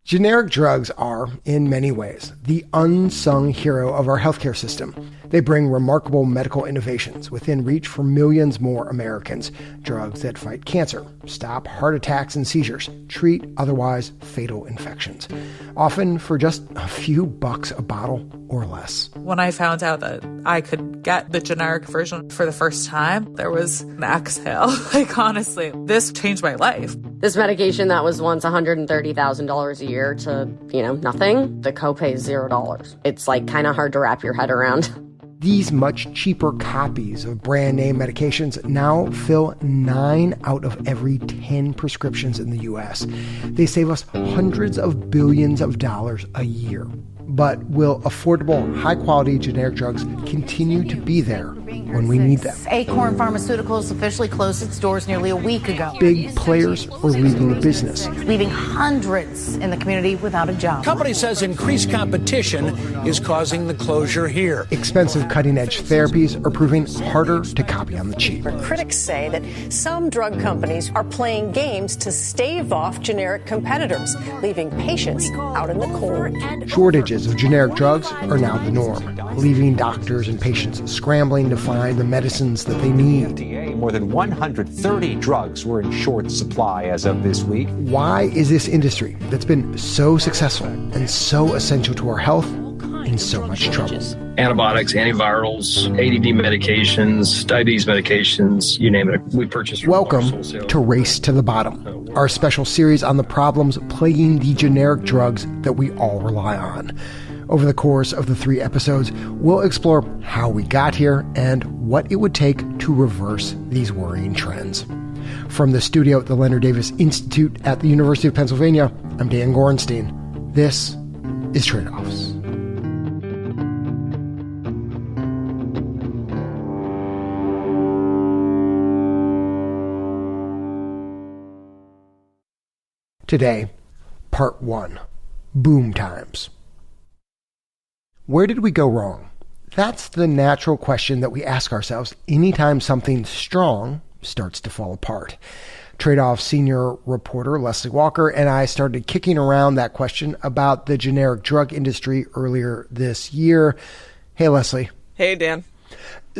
Generic drugs are, in many ways, the unsung hero of our healthcare system. They bring remarkable medical innovations within reach for millions more Americans. Drugs that fight cancer, stop heart attacks and seizures, treat otherwise fatal infections, often for just a few bucks a bottle or less. When I found out that I could get the generic version for the first time, there was an exhale. Honestly, this changed my life. This medication that was once $130,000 a year to, nothing, the copay is $0. It's kind of hard to wrap your head around. These much cheaper copies of brand name medications now fill 9 out of every 10 prescriptions in the U.S. They save us hundreds of billions of dollars a year. But will affordable, high-quality generic drugs continue to be there when we need them? Acorn Pharmaceuticals officially closed its doors nearly a week ago. Big players are leaving the business, leaving hundreds in the community without a job. Company says increased competition is causing the closure here. Expensive cutting-edge therapies are proving harder to copy on the cheap. Critics say that some drug companies are playing games to stave off generic competitors, leaving patients out in the cold. Shortages of generic drugs are now the norm, leaving doctors and patients scrambling to find the medicines that they need. More than 130 drugs were in short supply as of this week. Why is this industry that's been so successful and so essential to our health in so much trouble? Antibiotics, antivirals, ADD medications, diabetes medications, you name it. We purchase. Welcome to Race to the Bottom, our special series on the problems plaguing the generic drugs that we all rely on. Over the course of the 3 episodes, we'll explore how we got here and what it would take to reverse these worrying trends. From the studio at the Leonard Davis Institute at the University of Pennsylvania, I'm Dan Gorenstein. This is Tradeoffs. Today, part 1, boom times. Where did we go wrong? That's the natural question that we ask ourselves anytime something strong starts to fall apart. Tradeoffs senior reporter Leslie Walker and I started kicking around that question about the generic drug industry earlier this year. Hey, Leslie. Hey, Dan.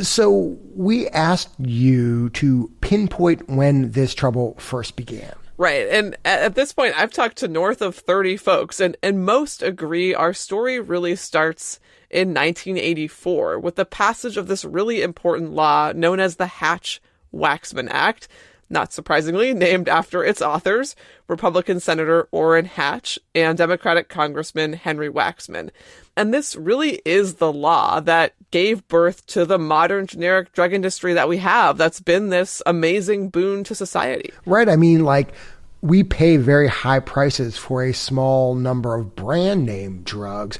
So we asked you to pinpoint when this trouble first began. Right. And at this point, I've talked to north of 30 folks, and most agree our story really starts in 1984 with the passage of this really important law known as the Hatch-Waxman Act, not surprisingly named after its authors, Republican Senator Orrin Hatch and Democratic Congressman Henry Waxman. And this really is the law that gave birth to the modern generic drug industry that we have that's been this amazing boon to society. Right. I mean, we pay very high prices for a small number of brand name drugs.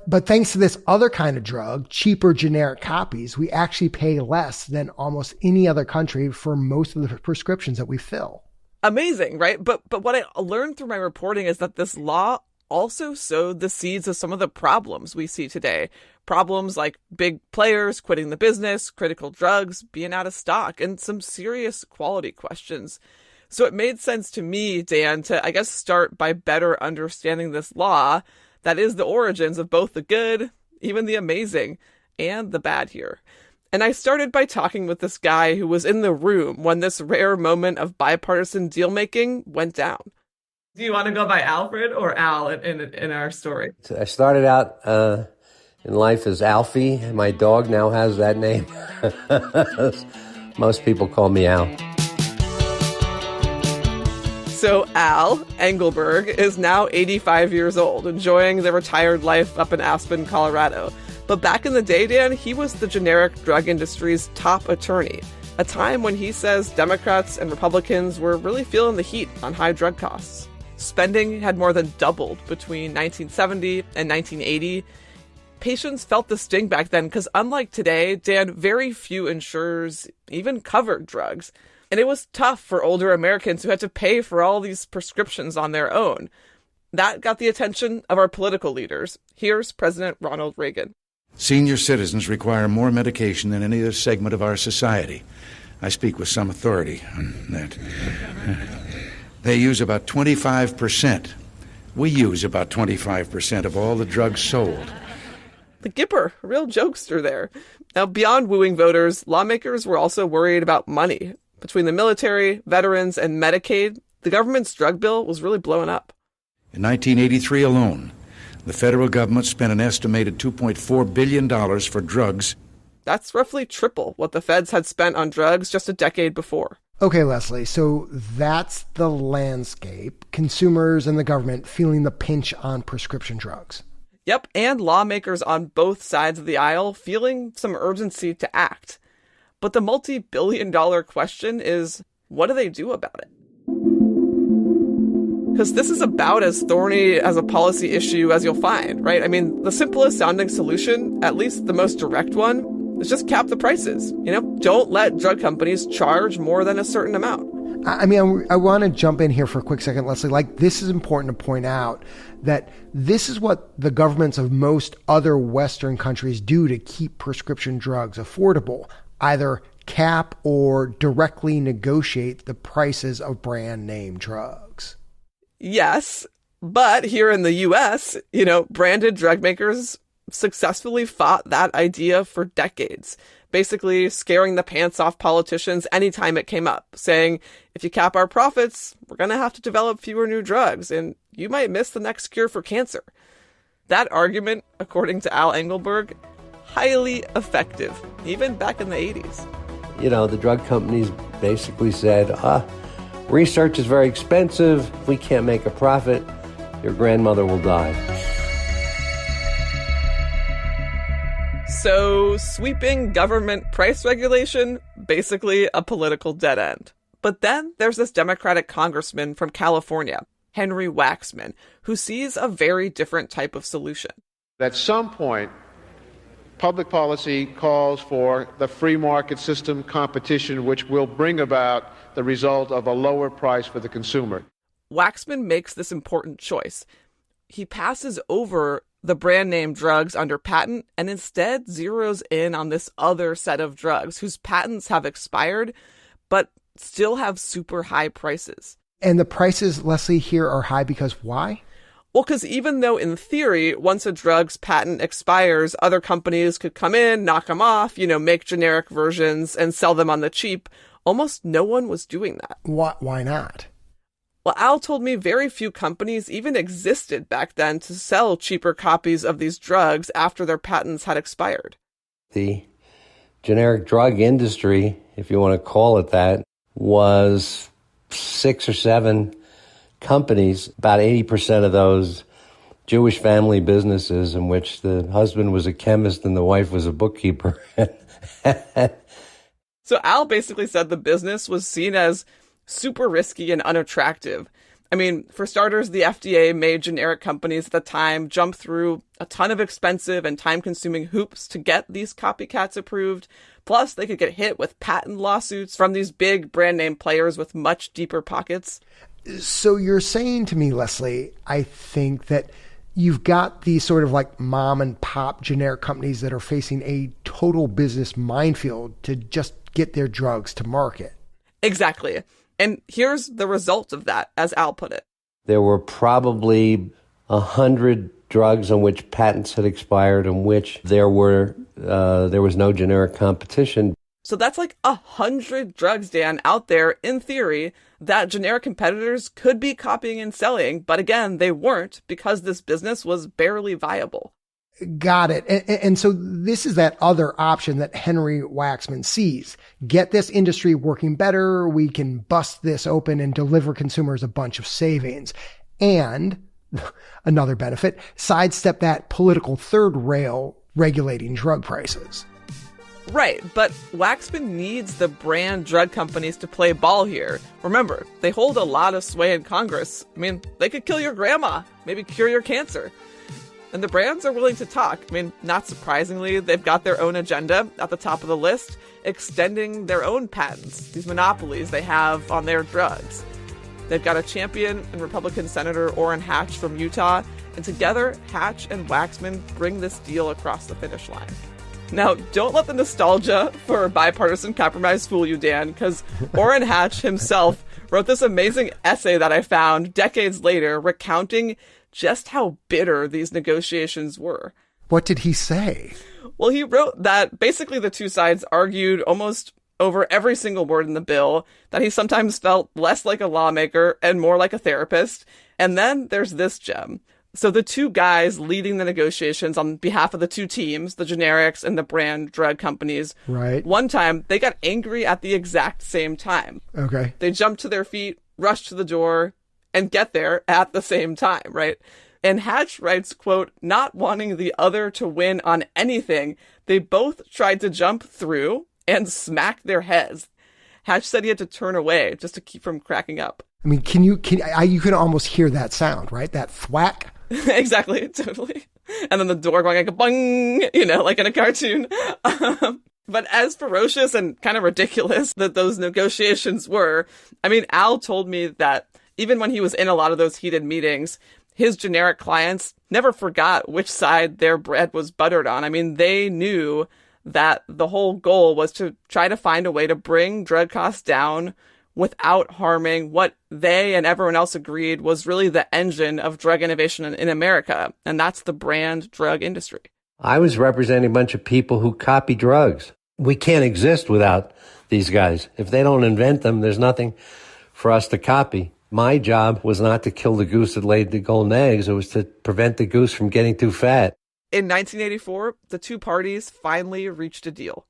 But thanks to this other kind of drug, cheaper generic copies, we actually pay less than almost any other country for most of the prescriptions that we fill. Amazing, right? But what I learned through my reporting is that this law also sowed the seeds of some of the problems we see today. Problems like big players quitting the business, critical drugs being out of stock, and some serious quality questions. So it made sense to me, Dan, to, start by better understanding this law that is the origins of both the good, even the amazing, and the bad here. And I started by talking with this guy who was in the room when this rare moment of bipartisan deal-making went down. Do you want to go by Alfred or Al in our story? I started out in life as Alfie. My dog now has that name. Most people call me Al. So Al Engelberg is now 85 years old, enjoying the retired life up in Aspen, Colorado. But back in the day, Dan, he was the generic drug industry's top attorney, a time when he says Democrats and Republicans were really feeling the heat on high drug costs. Spending had more than doubled between 1970 and 1980. Patients felt the sting back then because unlike today, Dan, very few insurers even covered drugs. And it was tough for older Americans who had to pay for all these prescriptions on their own. That got the attention of our political leaders. Here's President Ronald Reagan. Senior citizens require more medication than any other segment of our society. I speak with some authority on that. They use about 25% We use about 25% of all the drugs sold. The Gipper, a real jokester there. Now, beyond wooing voters, lawmakers were also worried about money. Between the military, veterans, and Medicaid, the government's drug bill was really blowing up. In 1983 alone, the federal government spent an estimated $2.4 billion for drugs. That's roughly triple what the feds had spent on drugs just a decade before. Okay, Leslie, so that's the landscape. Consumers and the government feeling the pinch on prescription drugs. Yep, and lawmakers on both sides of the aisle feeling some urgency to act. But the multi-billion-dollar question is, what do they do about it? Because this is about as thorny as a policy issue as you'll find, right? I mean, the simplest sounding solution, at least the most direct one, is just cap the prices. Don't let drug companies charge more than a certain amount. I mean, I want to jump in here for a quick second, Leslie. This is important to point out that this is what the governments of most other Western countries do to keep prescription drugs affordable, either cap or directly negotiate the prices of brand name drugs. Yes, but here in the U.S., branded drug makers successfully fought that idea for decades, basically scaring the pants off politicians anytime it came up, saying, if you cap our profits, we're going to have to develop fewer new drugs, and you might miss the next cure for cancer. That argument, according to Al Engelberg, highly effective, even back in the 80s. The drug companies basically said, research is very expensive, we can't make a profit, your grandmother will die. So, sweeping government price regulation, basically a political dead end. But then there's this Democratic congressman from California, Henry Waxman, who sees a very different type of solution. At some point, public policy calls for the free market system competition, which will bring about the result of a lower price for the consumer. Waxman makes this important choice. He passes over the brand name drugs under patent and instead zeroes in on this other set of drugs whose patents have expired but still have super high prices. And the prices, Leslie, here are high because why? Well, because even though in theory, once a drug's patent expires, other companies could come in, knock them off, make generic versions and sell them on the cheap, almost no one was doing that. Why not? Well, Al told me very few companies even existed back then to sell cheaper copies of these drugs after their patents had expired. The generic drug industry, if you want to call it that, was 6 or 7 companies, about 80% of those Jewish family businesses in which the husband was a chemist and the wife was a bookkeeper. So Al basically said the business was seen as super risky and unattractive. I mean, for starters, the FDA made generic companies at the time jump through a ton of expensive and time-consuming hoops to get these copycats approved. Plus, they could get hit with patent lawsuits from these big brand name players with much deeper pockets. So you're saying to me, Leslie, I think that you've got these sort of mom and pop generic companies that are facing a total business minefield to just get their drugs to market. Exactly. And here's the result of that, as Al put it. There were probably 100 drugs on which patents had expired, in which there was no generic competition. So that's 100 drugs, Dan, out there, in theory, that generic competitors could be copying and selling. But again, they weren't because this business was barely viable. Got it. And so this is that other option that Henry Waxman sees. Get this industry working better. We can bust this open and deliver consumers a bunch of savings. And another benefit, sidestep that political third rail regulating drug prices. Right, but Waxman needs the brand drug companies to play ball here. Remember, they hold a lot of sway in Congress. I mean, they could kill your grandma, maybe cure your cancer. And the brands are willing to talk. I mean, not surprisingly, they've got their own agenda at the top of the list, extending their own patents, these monopolies they have on their drugs. They've got a champion in Republican Senator Orrin Hatch from Utah, and together, Hatch and Waxman bring this deal across the finish line. Now, don't let the nostalgia for a bipartisan compromise fool you, Dan, because Orrin Hatch himself wrote this amazing essay that I found decades later recounting just how bitter these negotiations were. What did he say? Well, he wrote that basically the two sides argued almost over every single word in the bill, that he sometimes felt less like a lawmaker and more like a therapist. And then there's this gem. So the two guys leading the negotiations on behalf of the two teams, the generics and the brand drug companies, right, one time they got angry at the exact same time. Okay. They jumped to their feet, rushed to the door, and get there at the same time, right? And Hatch writes, quote, not wanting the other to win on anything, they both tried to jump through and smack their heads. Hatch said he had to turn away just to keep from cracking up. I mean, you can almost hear that sound, right? That thwack. Exactly, totally. And then the door going like a bung, like in a cartoon. But as ferocious and kind of ridiculous that those negotiations were, I mean, Al told me that even when he was in a lot of those heated meetings, his generic clients never forgot which side their bread was buttered on. I mean, they knew that the whole goal was to try to find a way to bring drug costs down without harming what they and everyone else agreed was really the engine of drug innovation in America, and that's the brand drug industry. I was representing a bunch of people who copy drugs. We can't exist without these guys. If they don't invent them, there's nothing for us to copy. My job was not to kill the goose that laid the golden eggs. It was to prevent the goose from getting too fat. In 1984, the two parties finally reached a deal.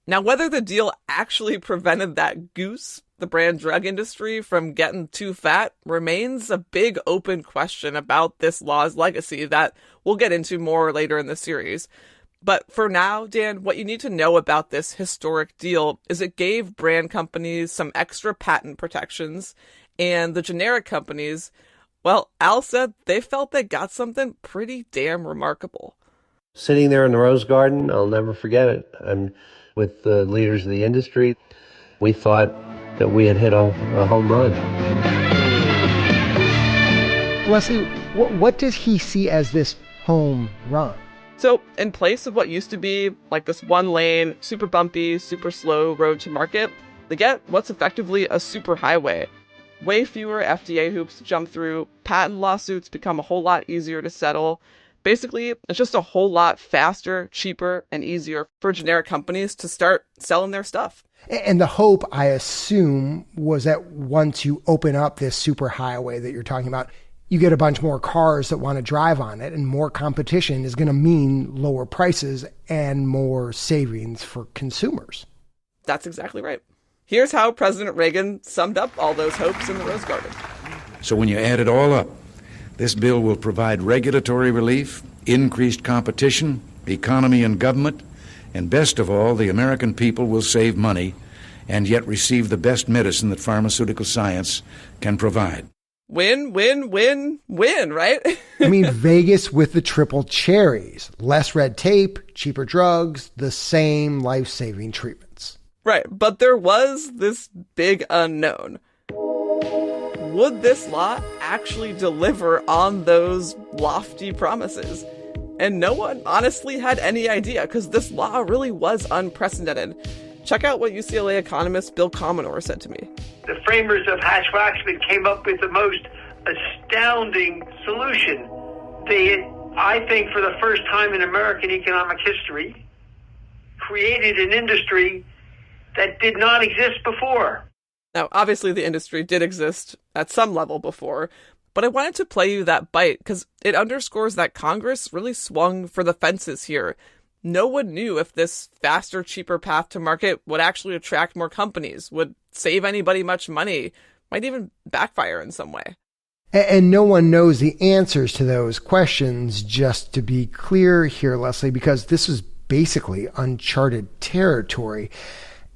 Now, whether the deal actually prevented that goose, the brand drug industry, from getting too fat remains a big open question about this law's legacy that we'll get into more later in the series. But for now, Dan, what you need to know about this historic deal is it gave brand companies some extra patent protections, and the generic companies, well, Al said they felt they got something pretty damn remarkable. Sitting there in the Rose Garden, I'll never forget it. I'm with the leaders of the industry. We thought that we had hit a home run. Leslie, what does he see as this home run? So in place of what used to be like this one lane, super bumpy, super slow road to market, they get what's effectively a super highway. Way fewer FDA hoops to jump through, patent lawsuits become a whole lot easier to settle. Basically, it's just a whole lot faster, cheaper, and easier for generic companies to start selling their stuff. And the hope, I assume, was that once you open up this super highway that you're talking about, you get a bunch more cars that want to drive on it, and more competition is going to mean lower prices and more savings for consumers. That's exactly right. Here's how President Reagan summed up all those hopes in the Rose Garden. So when you add it all up, this bill will provide regulatory relief, increased competition, economy and government, and best of all, the American people will save money and yet receive the best medicine that pharmaceutical science can provide. Win, win, win, win, right? I mean, Vegas with the triple cherries. Less red tape, cheaper drugs, the same life-saving treatments. Right, but there was this big unknown. Would this law actually deliver on those lofty promises? And no one honestly had any idea, because this law really was unprecedented. Check out what UCLA economist Bill Commodore said to me. The framers of Hatch-Waxman came up with the most astounding solution. They, I think for the first time in American economic history, created an industry that did not exist before. Now, obviously the industry did exist at some level before, but I wanted to play you that bite because it underscores that Congress really swung for the fences here. No one knew if this faster, cheaper path to market would actually attract more companies, would save anybody much money, might even backfire in some way. And no one knows the answers to those questions, just to be clear here, Leslie, because this is basically uncharted territory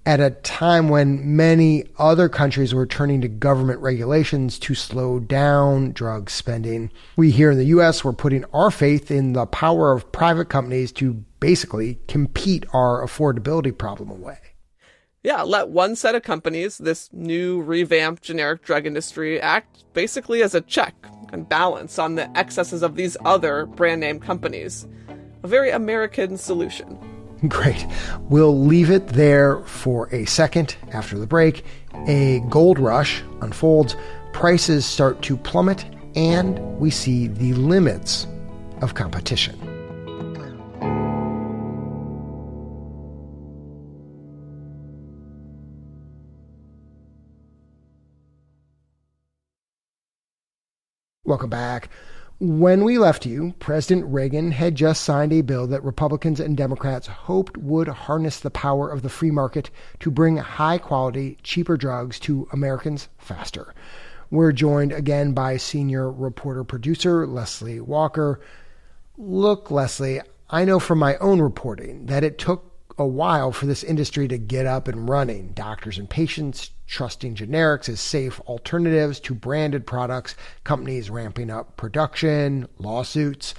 at a time when many other countries were turning to government regulations to slow down drug spending. We here in the U.S. were putting our faith in the power of private companies to basically compete our affordability problem away. Yeah, let one set of companies, this new revamped generic drug industry, act basically as a check and balance on the excesses of these other brand name companies. A very American solution. Great. We'll leave it there for a second. After the break, a gold rush unfolds, prices start to plummet, and we see the limits of competition. Welcome back. When we left you, President Reagan had just signed a bill that Republicans and Democrats hoped would harness the power of the free market to bring high-quality, cheaper drugs to Americans faster. We're joined again by senior reporter-producer Leslie Walker. Look, Leslie, I know from my own reporting that it took a while for this industry to get up and running. Doctors and patients trusting generics as safe alternatives to branded products, companies ramping up production, lawsuits.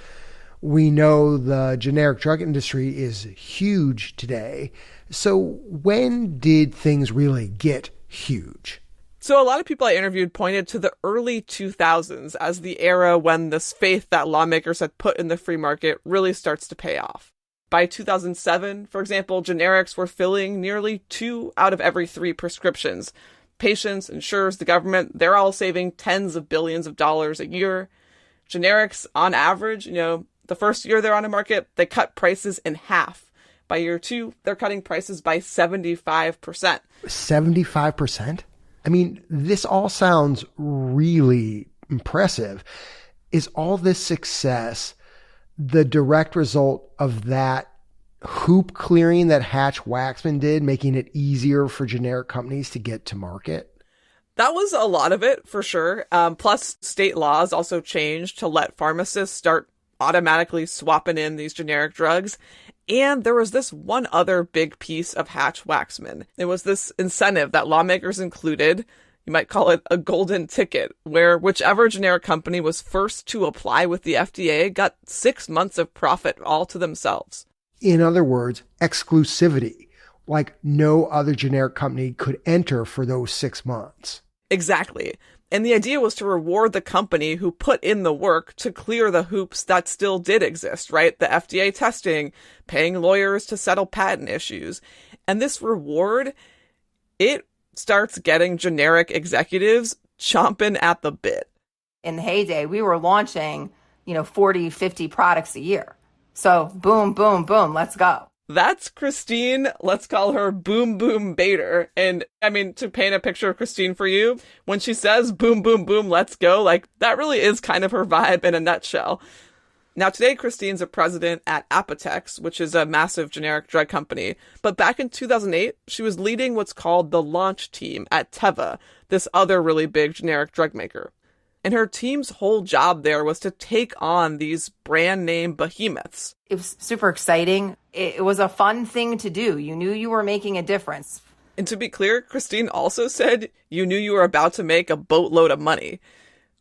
We know the generic drug industry is huge today. So when did things really get huge? So a lot of people I interviewed pointed to the early 2000s as the era when this faith that lawmakers had put in the free market really starts to pay off. By 2007, for example, generics were filling nearly 2 out of every 3 prescriptions. Patients, insurers, the government, they're all saving tens of billions of dollars a year. Generics, on average, the first year they're on the market, they cut prices in half. By year 2, they're cutting prices by 75%. 75%? I mean, this all sounds really impressive. Is all this success the direct result of that hoop clearing that Hatch-Waxman did, making it easier for generic companies to get to market? That was a lot of it, for sure. Plus, state laws also changed to let pharmacists start automatically swapping in these generic drugs. And there was this one other big piece of Hatch-Waxman. It was this incentive that lawmakers included. You might call it a golden ticket, where whichever generic company was first to apply with the FDA got 6 months of profit all to themselves. In other words, exclusivity, like no other generic company could enter for those 6 months. Exactly. And the idea was to reward the company who put in the work to clear the hoops that still did exist, right? The FDA testing, paying lawyers to settle patent issues. And this reward, it starts getting generic executives chomping at the bit. In the heyday, we were launching, 40, 50 products a year. So boom, boom, boom, let's go. That's Christine. Let's call her Boom Boom Bader. And I mean, to paint a picture of Christine for you, when she says boom, boom, boom, let's go, that really is kind of her vibe in a nutshell. Now, today, Christine's a president at Apotex, which is a massive generic drug company. But back in 2008, she was leading what's called the launch team at Teva, this other really big generic drug maker. And her team's whole job there was to take on these brand name behemoths. It was super exciting. It was a fun thing to do. You knew you were making a difference. And to be clear, Christine also said you knew you were about to make a boatload of money.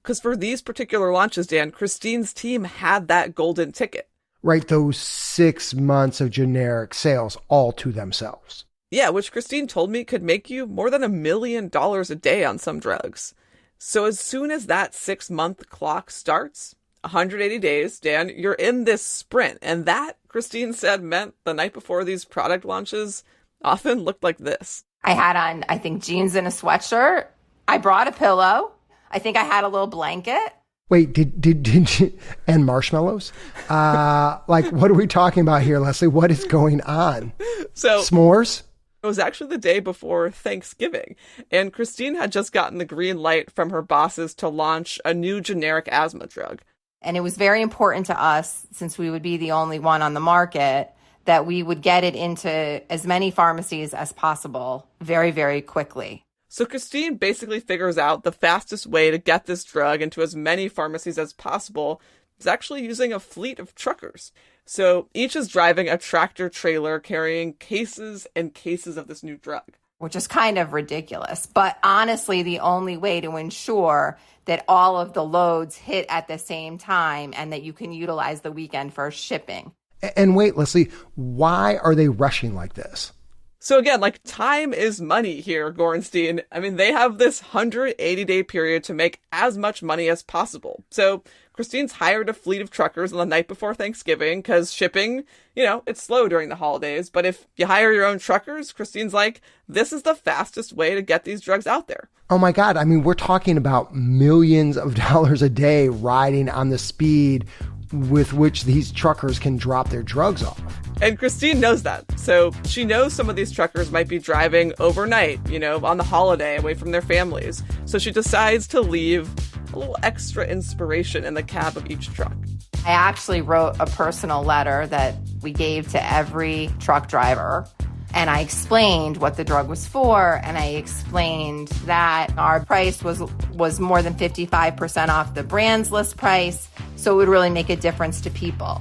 Because for these particular launches, Dan, Christine's team had that golden ticket. Right, those 6 months of generic sales all to themselves. Yeah, which Christine told me could make you more than $1 million a day on some drugs. So as soon as that 6-month clock starts, 180 days, Dan, you're in this sprint. And that, Christine said, meant the night before these product launches often looked like this. I had on, I think, jeans and a sweatshirt. I brought a pillow. I think I had a little blanket. Wait, did you, and marshmallows? What are we talking about here, Leslie? What is going on? So s'mores? It was actually the day before Thanksgiving, and Christine had just gotten the green light from her bosses to launch a new generic asthma drug. And it was very important to us, since we would be the only one on the market, that we would get it into as many pharmacies as possible very, very quickly. So Christine basically figures out the fastest way to get this drug into as many pharmacies as possible is actually using a fleet of truckers. So each is driving a tractor trailer carrying cases and cases of this new drug. Which is kind of ridiculous, but honestly the only way to ensure that all of the loads hit at the same time and that you can utilize the weekend for shipping. And wait, Leslie, why are they rushing like this? So again, like, time is money here, Gorenstein. I mean, they have this 180-day period to make as much money as possible. So Christine's hired a fleet of truckers on the night before Thanksgiving because shipping, it's slow during the holidays. But if you hire your own truckers, Christine's like, this is the fastest way to get these drugs out there. Oh my God. I mean, we're talking about millions of dollars a day riding on the speed with which these truckers can drop their drugs off. And Christine knows that. So she knows some of these truckers might be driving overnight, on the holiday away from their families. So she decides to leave a little extra inspiration in the cab of each truck. I actually wrote a personal letter that we gave to every truck driver. And I explained what the drug was for, and I explained that our price was more than 55% off the brand's list price, so it would really make a difference to people.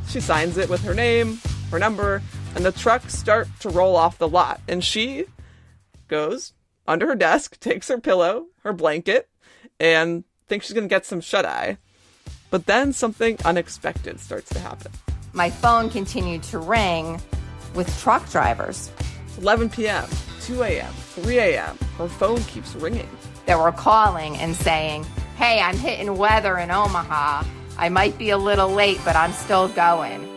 She signs it with her name, her number, and the trucks start to roll off the lot. And she goes under her desk, takes her pillow, her blanket, and thinks she's going to get some shut-eye. But then something unexpected starts to happen. My phone continued to ring with truck drivers. 11 p.m., 2 a.m., 3 a.m., her phone keeps ringing. They were calling and saying, hey, I'm hitting weather in Omaha. I might be a little late, but I'm still going.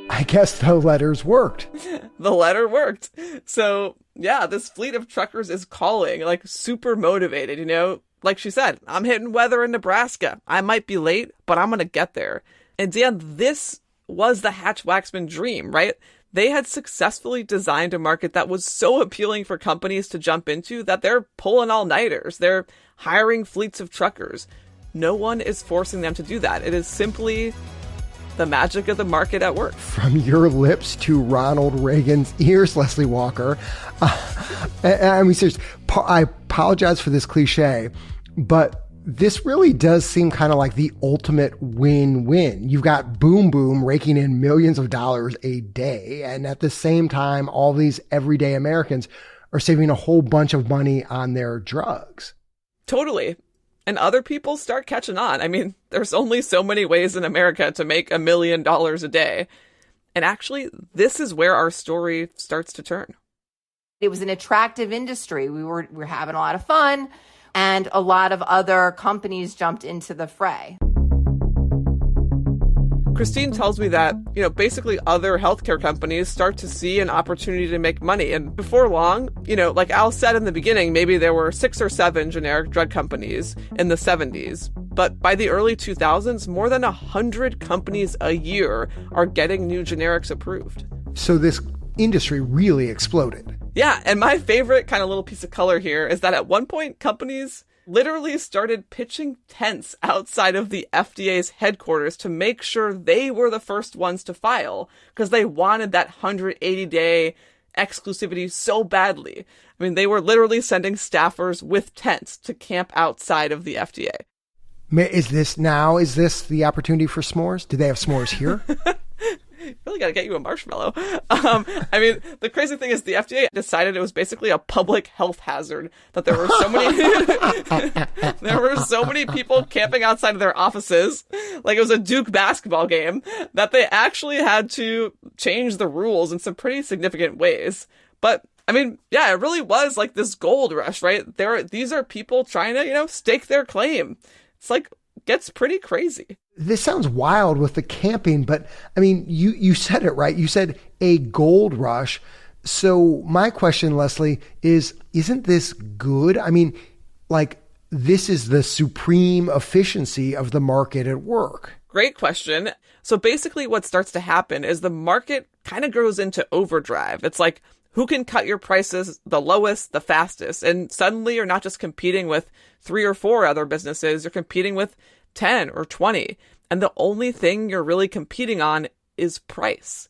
I guess the letters worked. The letter worked. So, yeah, this fleet of truckers is calling, like, super motivated, Like she said, I'm hitting weather in Nebraska. I might be late, but I'm going to get there. And Dan, this was the Hatch-Waxman dream, right? They had successfully designed a market that was so appealing for companies to jump into that they're pulling all-nighters. They're hiring fleets of truckers. No one is forcing them to do that. It is simply the magic of the market at work. From your lips to Ronald Reagan's ears, Leslie Walker. I mean, seriously, I apologize for this cliche, but this really does seem kind of like the ultimate win-win. You've got Boom Boom raking in millions of dollars a day, and at the same time, all these everyday Americans are saving a whole bunch of money on their drugs. Totally. And other people start catching on. I mean, there's only so many ways in America to make $1 million a day. And actually, this is where our story starts to turn. It was an attractive industry. We were having a lot of fun. And a lot of other companies jumped into the fray. Christine tells me that, basically other healthcare companies start to see an opportunity to make money. And before long, like Al said in the beginning, maybe there were 6 or 7 generic drug companies in the 70s. But by the early 2000s, more than 100 companies a year are getting new generics approved. So this industry really exploded. Yeah, and my favorite kind of little piece of color here is that at one point, companies literally started pitching tents outside of the FDA's headquarters to make sure they were the first ones to file because they wanted that 180-day exclusivity so badly. I mean, they were literally sending staffers with tents to camp outside of the FDA. Is this the opportunity for s'mores? Do they have s'mores here? Really got to get you a marshmallow. I mean, the crazy thing is the FDA decided it was basically a public health hazard that there were so many people camping outside of their offices, like it was a Duke basketball game, that they actually had to change the rules in some pretty significant ways. But I mean, yeah, it really was like this gold rush, right? These are people trying to, stake their claim. It's like, gets pretty crazy. This sounds wild with the camping, but I mean, you said it right. You said a gold rush. So my question, Leslie, isn't this good? I mean, like, this is the supreme efficiency of the market at work. Great question. So basically what starts to happen is the market kind of goes into overdrive. It's like, who can cut your prices the lowest, the fastest? And suddenly you're not just competing with 3 or 4 other businesses, you're competing with 10 or 20. And the only thing you're really competing on is price.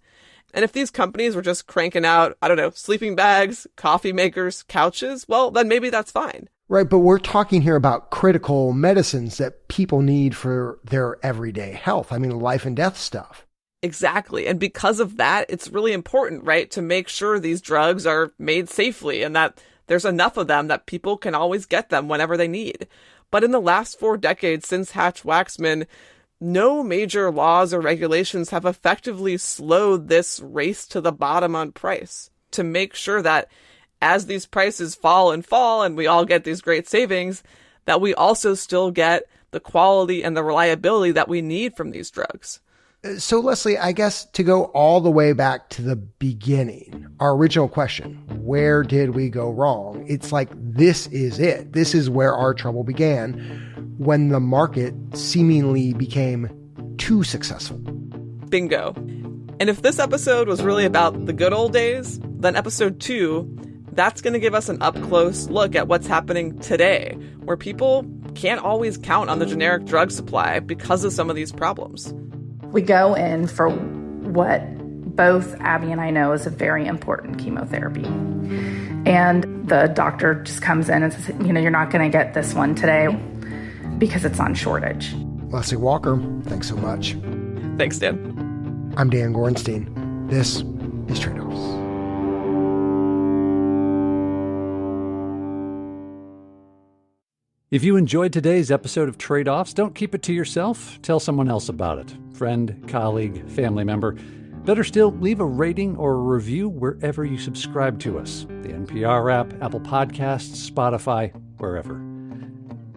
And if these companies were just cranking out, sleeping bags, coffee makers, couches, well, then maybe that's fine. Right, but we're talking here about critical medicines that people need for their everyday health. I mean, life and death stuff. Exactly. And because of that, it's really important, right, to make sure these drugs are made safely and that there's enough of them that people can always get them whenever they need. But in the last 4 decades since Hatch-Waxman, no major laws or regulations have effectively slowed this race to the bottom on price to make sure that as these prices fall and we all get these great savings, that we also still get the quality and the reliability that we need from these drugs. So Leslie, I guess to go all the way back to the beginning, our original question, where did we go wrong? It's like, this is it. This is where our trouble began when the market seemingly became too successful. Bingo. And if this episode was really about the good old days, then episode 2, that's going to give us an up-close look at what's happening today, where people can't always count on the generic drug supply because of some of these problems. We go in for what both Abby and I know is a very important chemotherapy. And the doctor just comes in and says, you're not going to get this one today because it's on shortage. Leslie Walker, thanks so much. Thanks, Dan. I'm Dan Gorenstein. This is Tradeoffs. If you enjoyed today's episode of Tradeoffs, don't keep it to yourself. Tell someone else about it. Friend, colleague, family member. Better still, leave a rating or a review wherever you subscribe to us. The NPR app, Apple Podcasts, Spotify, wherever.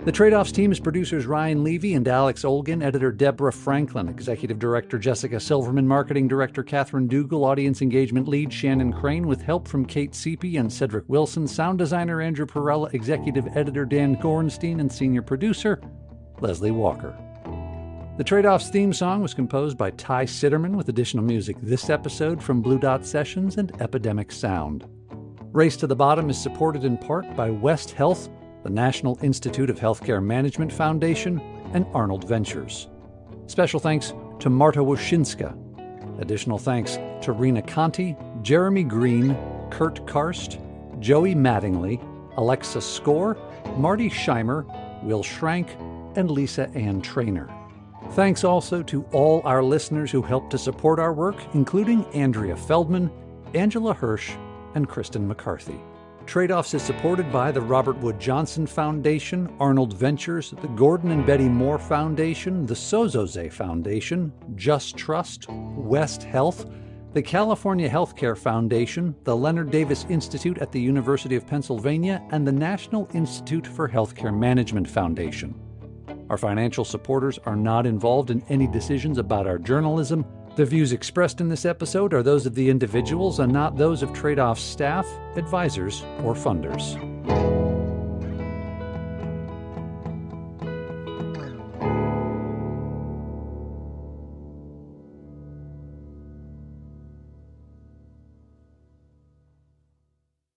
The Tradeoffs team is producers Ryan Levy and Alex Olgin, editor Deborah Franklin, executive director Jessica Silverman, marketing director Catherine Dougal, audience engagement lead Shannon Crane, with help from Kate Seepy and Cedric Wilson, sound designer Andrew Perella, executive editor Dan Gorenstein, and senior producer Leslie Walker. The Tradeoffs theme song was composed by Ty Sitterman, with additional music this episode from Blue Dot Sessions and Epidemic Sound. Race to the Bottom is supported in part by West Health, the National Institute of Healthcare Management Foundation, and Arnold Ventures. Special thanks to Marta Woshinska. Additional thanks to Rena Conti, Jeremy Green, Kurt Karst, Joey Mattingly, Alexa Score, Marty Scheimer, Will Schrank, and Lisa Ann Trainer. Thanks also to all our listeners who helped to support our work, including Andrea Feldman, Angela Hirsch, and Kristen McCarthy. Tradeoffs is supported by the Robert Wood Johnson Foundation, Arnold Ventures, the Gordon and Betty Moore Foundation, the Sozoze Foundation, Just Trust, West Health, the California Healthcare Foundation, the Leonard Davis Institute at the University of Pennsylvania, and the National Institute for Healthcare Management Foundation. Our financial supporters are not involved in any decisions about our journalism. The views expressed in this episode are those of the individuals and not those of Tradeoffs staff, advisors, or funders.